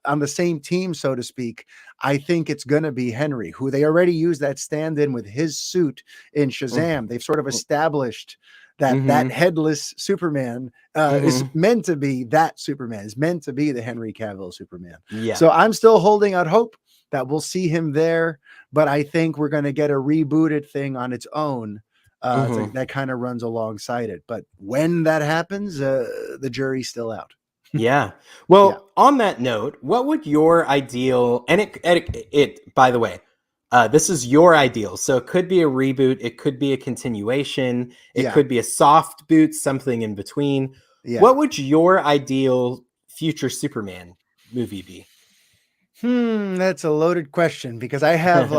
on the same team, so to speak, I think it's going to be Henry, who they already used that stand in with his suit in Shazam. They've sort of established that Mm-hmm. headless Superman is Mm-hmm. meant to be that Superman, is meant to be the Henry Cavill Superman. Yeah. So I'm still holding out hope that we'll see him there, but I think we're going to get a rebooted thing on its own Mm-hmm. that kind of runs alongside it. But when that happens, the jury's still out. Yeah. Yeah. Well, on that note, what would your ideal and by the way, this is your ideal. So it could be a reboot, it could be a continuation, it Yeah. could be a soft boot, something in between. Yeah. What would your ideal future Superman movie be? That's a loaded question because I have a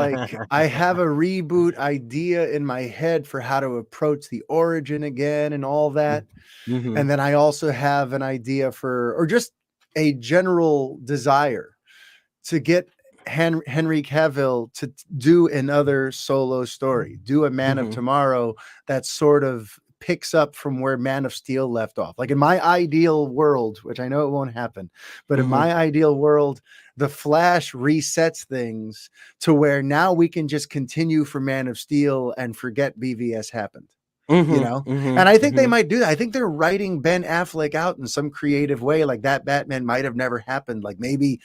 reboot idea in my head for how to approach the origin again and all that. Mm-hmm. And then I also have an idea for, or just a general desire to get Henry Cavill to do another solo story, do a Man of Mm-hmm. Tomorrow that sort of picks up from where Man of Steel left off. Like in my ideal world, which I know it won't happen, but in Mm-hmm. my ideal world, the Flash resets things to where now we can just continue for Man of Steel and forget BVS happened. You Mm-hmm. know, and I Mm-hmm. think they Mm-hmm. might do that. I think they're writing Ben Affleck out in some creative way, like that Batman might have never happened. Like maybe,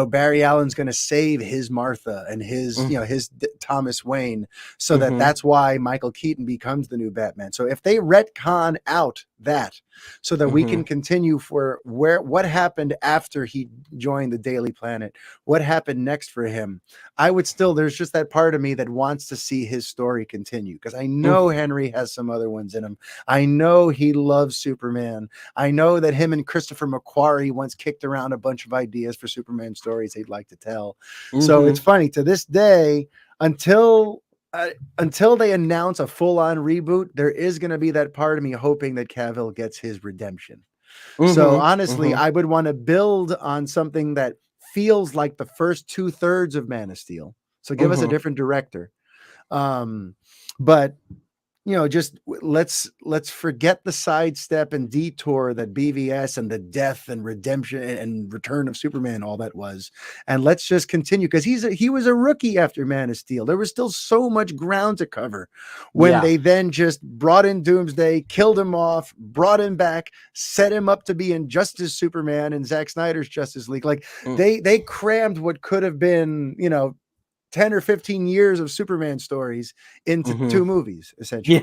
Barry Allen's going to save his Martha and his, his Thomas Wayne, so Mm-hmm. that's why Michael Keaton becomes the new Batman. So if they retcon out that, so that we Mm-hmm. can continue for what happened after he joined the Daily Planet, what happened next for him, I would still, there's just that part of me that wants to see his story continue because I know Henry has some other ones in him. I know he loves Superman. I know that him and Christopher McQuarrie once kicked around a bunch of ideas for Superman stories they'd like to tell. So it's Mm-hmm. funny to this day, until until they announce a full-on reboot, there is going to be that part of me hoping that Cavill gets his redemption. So Mm-hmm. honestly, Mm-hmm. I would want to build on something that feels like the first 2/3 of Man of Steel. So give us a Mm-hmm. different director. But just let's forget the sidestep and detour that BVS and the death and redemption and return of Superman, all that was, and let's just continue because he was a rookie after Man of Steel. There was still so much ground to cover when Yeah. they then just brought in Doomsday, killed him off, brought him back, set him up to be in Justice Superman and Zack Snyder's Justice League. Like Mm. they crammed what could have been 10 or 15 years of Superman stories into Mm-hmm. 2 movies, essentially.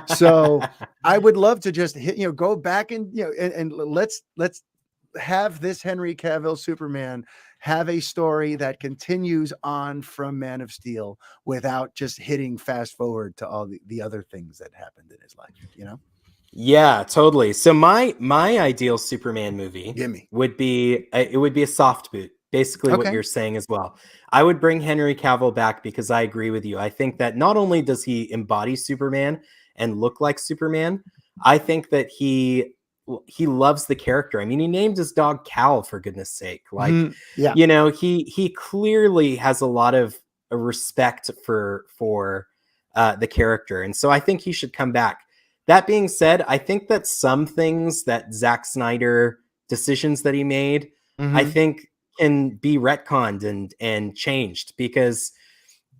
So Yeah. I would love to just go back and, and let's have this Henry Cavill Superman have a story that continues on from Man of Steel without just hitting fast forward to all the other things that happened in his life. Yeah, totally. So my ideal Superman movie Gimme. would be it would be a soft boot. Basically what Okay. you're saying as well. I would bring Henry Cavill back because I agree with you. I think that not only does he embody Superman and look like Superman, I think that he loves the character. I mean, he named his dog Cal for goodness sake. Like, Yeah. he clearly has a lot of respect for the character. And so I think he should come back. That being said, I think that some things that Zack Snyder decisions that he made, I Mm-hmm. think can be retconned and changed because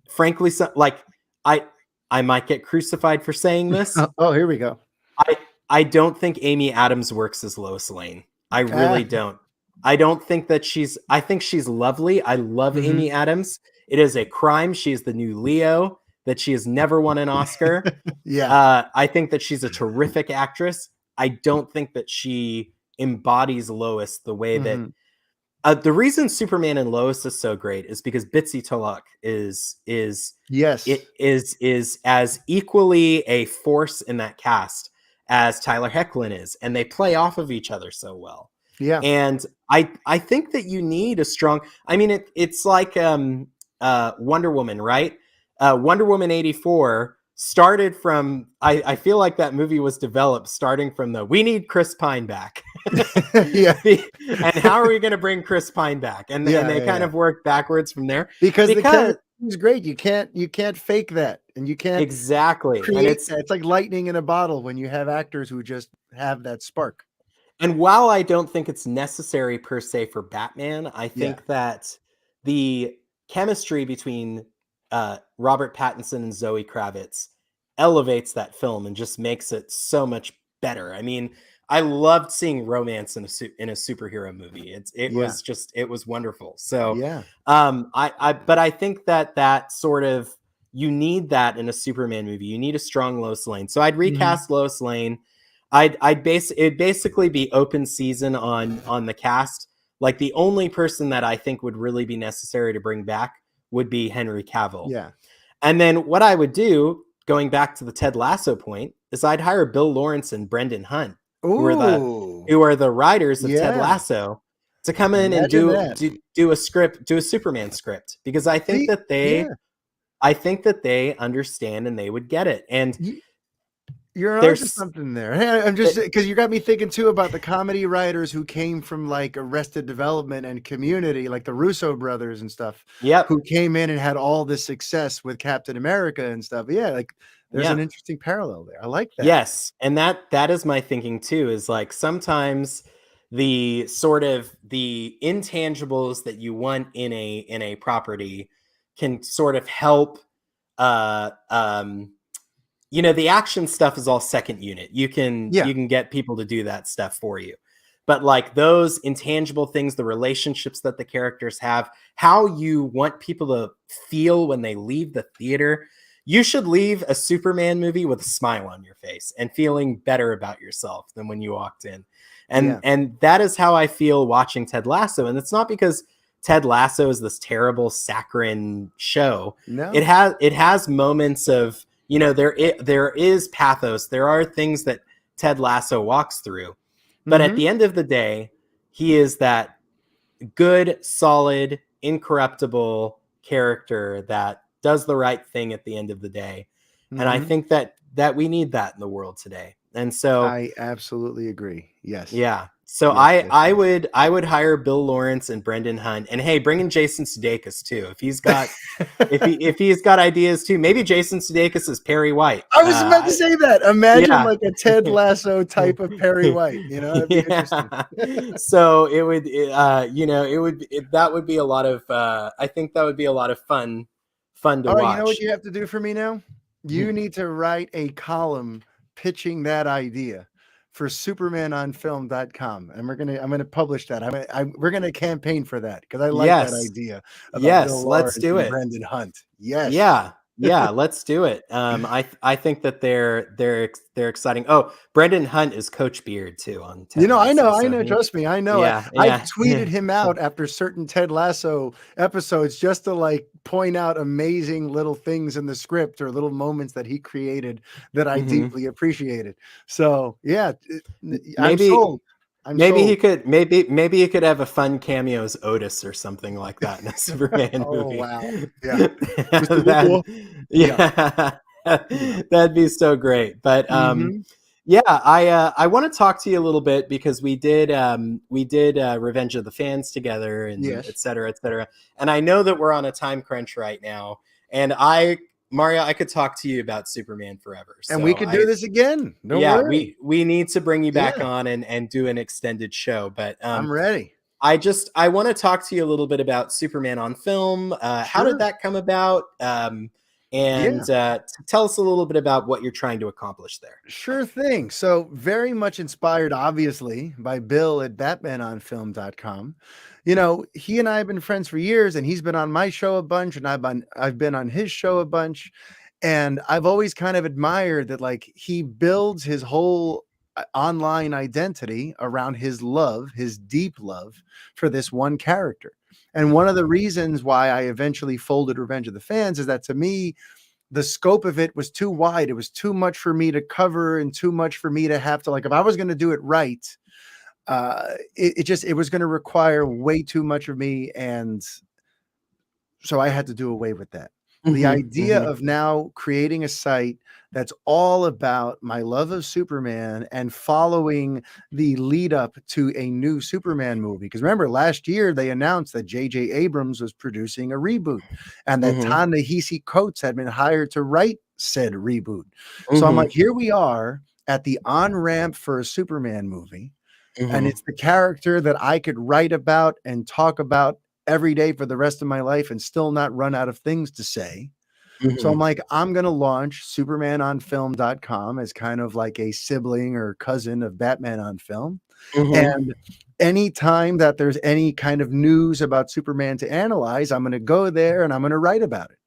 frankly, like I I might get crucified for saying this. Oh, here we go. I I don't think Amy Adams works as Lois Lane. I really Ah, don't. I don't think that I think she's lovely. I love mm-hmm. Amy Adams. It is a crime she is the new Leo, that she has never won an Oscar. Yeah. I think that she's a terrific actress. I don't think that she embodies Lois the way that Mm-hmm. the reason Superman and Lois is so great is because Bitsy Tulloch Yes. is as equally a force in that cast as Tyler Hoechlin is, and they play off of each other so well. Yeah. And I think that you need a strong. I mean, it's like Wonder Woman, right? Wonder Woman 84 started from. I feel like that movie was developed starting from we need Chris Pine back. Yeah. And how are we going to bring Chris Pine back? And Yeah, they kind yeah. of work backwards from there Because the because chemistry is great. You can't fake that, and you can't exactly, and create that. It's like lightning in a bottle when you have actors who just have that spark. while I don't think it's necessary per se for Batman, I Yeah. think that the chemistry between Robert Pattinson and Zoe Kravitz elevates that film and just makes it so much better. I mean, I loved seeing romance in a superhero movie. Yeah. It was wonderful. So, Yeah. but I think that sort of you need that in a Superman movie. You need a strong Lois Lane. So I'd Mm-hmm. recast Lois Lane. It'd basically be open season on the cast. Like the only person that I think would really be necessary to bring back would be Henry Cavill. Yeah. And then what I would do, going back to the Ted Lasso point, is I'd hire Bill Lawrence and Brendan Hunt, who are Ooh. the writers of Ted Yeah. Lasso, to come in and Imagine that. do a script, do a Superman script, because See, yeah, I think that they understand and they would get it. And you, you're onto there's something there. Hey, I'm just because you got me thinking too about the comedy writers who came from like Arrested Development and Community, like the Russo brothers and stuff, yep, who came in and had all this success with Captain America and stuff. Yeah, like there's yeah. an interesting parallel there. I like that. Yes, and that is my thinking too, is like sometimes the sort of the intangibles that you want in a property can sort of help uh um the action stuff is all second unit. Yeah. You can get people to do that stuff for you. But like those intangible things, the relationships that the characters have, how you want people to feel when they leave the theater, you should leave a Superman movie with a smile on your face and feeling better about yourself than when you walked in. Yeah. And that is how I feel watching Ted Lasso. And it's not because Ted Lasso is this terrible saccharine show. No. It has moments of, there is pathos. There are things that Ted Lasso walks through. But at Mm-hmm. the end of the day, he is that good, solid, incorruptible character that does the right thing at the end of the day. And I Mm-hmm. think that we need that in the world today. And so I absolutely agree. Yes. yeah. So Yes. Yes. Yes. I would hire Bill Lawrence and Brendan Hunt, and hey, bring in Jason Sudeikis too if he's got if he's got ideas too. Maybe Jason Sudeikis is Perry White. I was about to say that. Imagine Yeah. like a Ted Lasso type of Perry White. That'd be interesting. So it would that would be a lot of I think that would be a lot of fun to All right, you know what watch. you have to do for me now? You need to write a column pitching that idea for supermanonfilm.com. And I'm gonna publish that. We're gonna campaign for that because I like that Yes. idea about Yes, Bill let's Lawrence do and it. Brendan Hunt. Yes. Yeah, yeah, let's do it. I think that they're exciting. Oh, Brendan Hunt is Coach Beard too on Ted Lasso. I So know. Trust me, I know. yeah, I've yeah, tweeted him out after certain Ted Lasso episodes just to like point out amazing little things in the script or little moments that he created that I Mhm. deeply appreciated. So yeah, I'm Maybe sold. I'm sold. maybe he could have a fun cameo as Otis or something like that in a Superman Oh movie. wow, yeah, Mr. That, Luthor. Yeah. yeah, Yeah. that'd be so great. But Mm-hmm. yeah, I want to talk to you a little bit because we did Revenge of the Fans together and Yes. et cetera, et cetera. And I know that we're on a time crunch right now. And Mario, I could talk to you about Superman forever. And we So could do this again. Don't yeah, worry. we need to bring you back Yeah, on and do an extended show. But I'm ready. I want to talk to you a little bit about Superman on film. How did Sure. that come about? And Yeah. tell us a little bit about what you're trying to accomplish there. Sure thing. So, very much inspired, obviously, by Bill at batmanonfilm.com. He and I have been friends for years, and he's been on my show a bunch, and I've been on his show a bunch. And I've always kind of admired that, like, he builds his whole online identity around his deep love for this one character. And one of the reasons why I eventually folded Revenge of the Fans is that to me, the scope of it was too wide. It was too much for me to cover and too much for me to have to, like, if I was going to do it right, it was going to require way too much of me. And so I had to do away with that. The Mhm, idea mhm, of now creating a site that's all about my love of Superman and following the lead up to a new Superman movie. Because remember, last year they announced that J.J. Abrams was producing a reboot and that mhm, Ta-Nehisi Coates had been hired to write said reboot. So I'm like, mhm, here we are at the on ramp for a Superman movie. And mhm, it's the character that I could write about and talk about every day for the rest of my life and still not run out of things to say. So I'm mhm, like, I'm going to launch supermanonfilm.com as kind of like a sibling or cousin of Batman on Film. mhm, And anytime that there's any kind of news about Superman to analyze, I'm going to go there and I'm going to write about it.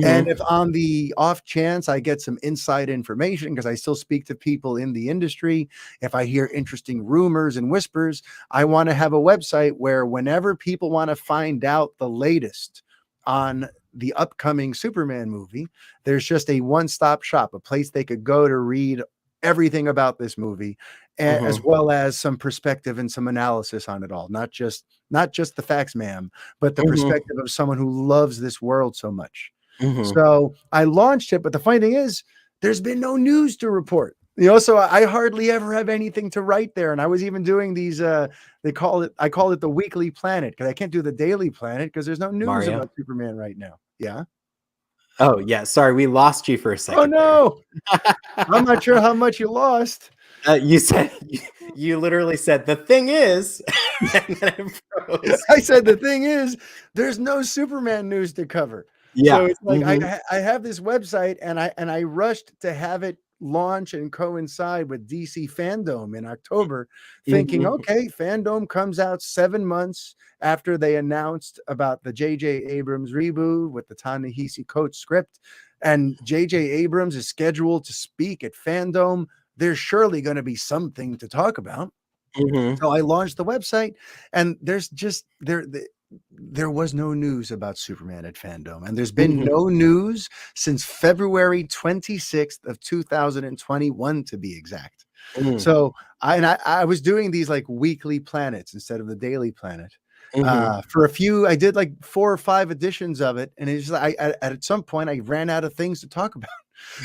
And mhm, if on the off chance I get some inside information, because I still speak to people in the industry, if I hear interesting rumors and whispers, I want to have a website where whenever people want to find out the latest on the upcoming Superman movie, there's just a one-stop shop, a place they could go to read everything about this movie, as Mhm. well as some perspective and some analysis on it all. Not just the facts, ma'am, but the Mhm. perspective of someone who loves this world so much. Mhm. So I launched it, but the funny thing is, there's been no news to report. So I hardly ever have anything to write there. And I was even doing these, I call it the weekly planet, because I can't do the daily planet because there's no news Mario? about Superman right now. Yeah. Oh, yeah, sorry, we lost you for a Oh second there. no. I'm not sure how much you lost. You said you literally said, "The thing is," and then it froze. I said the thing is, there's no Superman news to cover. So Yeah. it's like Mhm. I have this website, and I rushed to have it launch and coincide with DC Fandom in October, thinking, Mhm. okay, Fandom comes out 7 months after they announced about the J.J. Abrams reboot with the Ta-Nehisi Coates script, and J.J. Abrams is scheduled to speak at Fandom. There's surely going to be something to talk about. Mhm. So I launched the website, and there was no news about Superman at Fandom, and there's been Mhm. no news since February 26th of 2021, to be exact. Mhm. So I was doing these like weekly planets instead of the daily planet. Mhm. For a few, I did like 4 or 5 editions of it, and it's just at some point I ran out of things to talk about.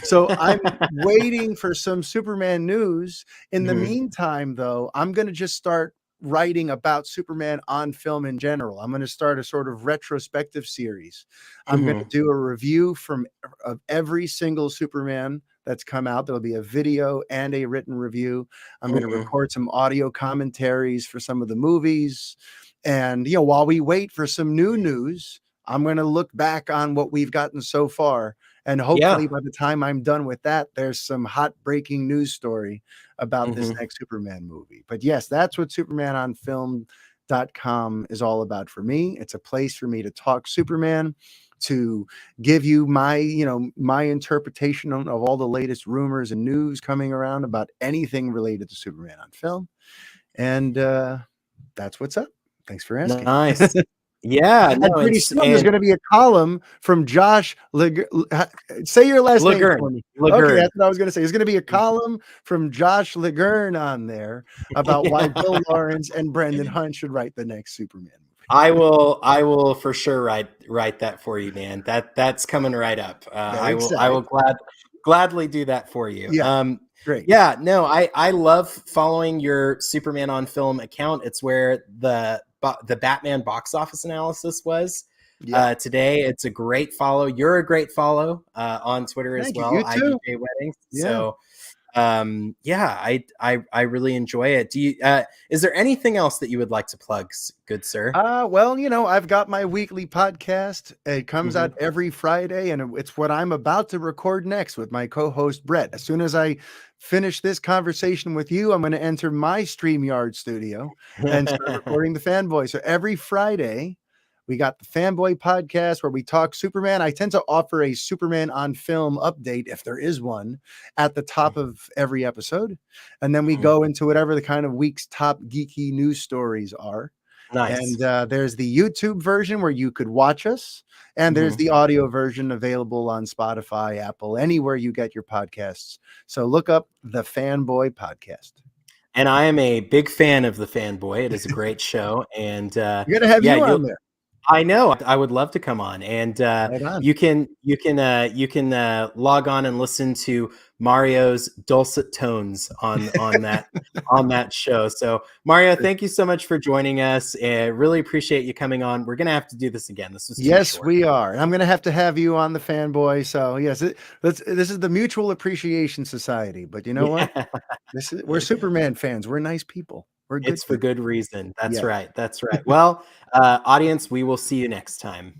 So I'm waiting for some Superman news. In the Mhm. meantime, though, I'm going to just start writing about Superman on film in general. I'm going to start a sort of retrospective series. I'm going to Mhm. do a review of every single Superman that's come out. There'll be a video and a written review. I'm going to Mhm. record some audio commentaries for some of the movies. And while we wait for some new news, I'm going to look back on what we've gotten so far, and Yeah. hopefully by the time I'm done with that, there's some hot breaking news story about this Mhm. next Superman movie. But yes, that's what supermanonfilm.com is all about for me. It's a place for me to talk Superman, to give you my interpretation of all the latest rumors and news coming around about anything related to Superman on film. And that's what's up. Thanks for asking. Nice. Yeah, And no, pretty it's soon there's and gonna be a column from Josh say your last name Lagern, for me. Okay, Lagern. that's what I was gonna say. There's gonna be a column from Josh Legern on there about why Bill Lawrence and Brendan Hunt should write the next Superman movie. I will for sure write that for you, man. That's coming right up. Very I will excited. gladly do that for you. Yeah, great. Yeah, no, I love following your Superman on Film account. It's where the Batman box office analysis was Yeah. today. It's a great follow. You're a great follow on Twitter as Thank you. well, You too. IDJ Weddings. Yeah. So yeah, I really enjoy it. Do you is there anything else that you would like to plug, good sir? Well, I've got my weekly podcast. It comes Mhm. out every Friday, and it's what I'm about to record next with my co-host Brett. As soon as I finish this conversation with you, I'm going to enter my StreamYard studio and start recording the Fanboy. So every Friday, we got the Fanboy podcast where we talk Superman. I tend to offer a Superman on film update, if there is one, at the top of every episode. And then we Mhm. go into whatever the kind of week's top geeky news stories are. Nice. And there's the YouTube version where you could watch us, and there's Mhm. the audio version available on Spotify, Apple, anywhere you get your podcasts. So look up the Fanboy Podcast. And I am a big fan of the Fanboy. It is a great show, and We're gonna have yeah, you you'll. on there. I know. I would love to come on, and Right on. you can log on and listen to Mario's dulcet tones on that show. So Mario, thank you so much for joining us. Really appreciate you coming on. We're gonna have to do this again. This was too Yes, short. we are. And I'm going to have you on the Fanboy. So yes, this is the Mutual Appreciation Society. But you know what? Yeah, We're Superman fans. We're nice people. We're good it's for people. good reason. That's Yeah. right. That's right. Well, audience, we will see you next time.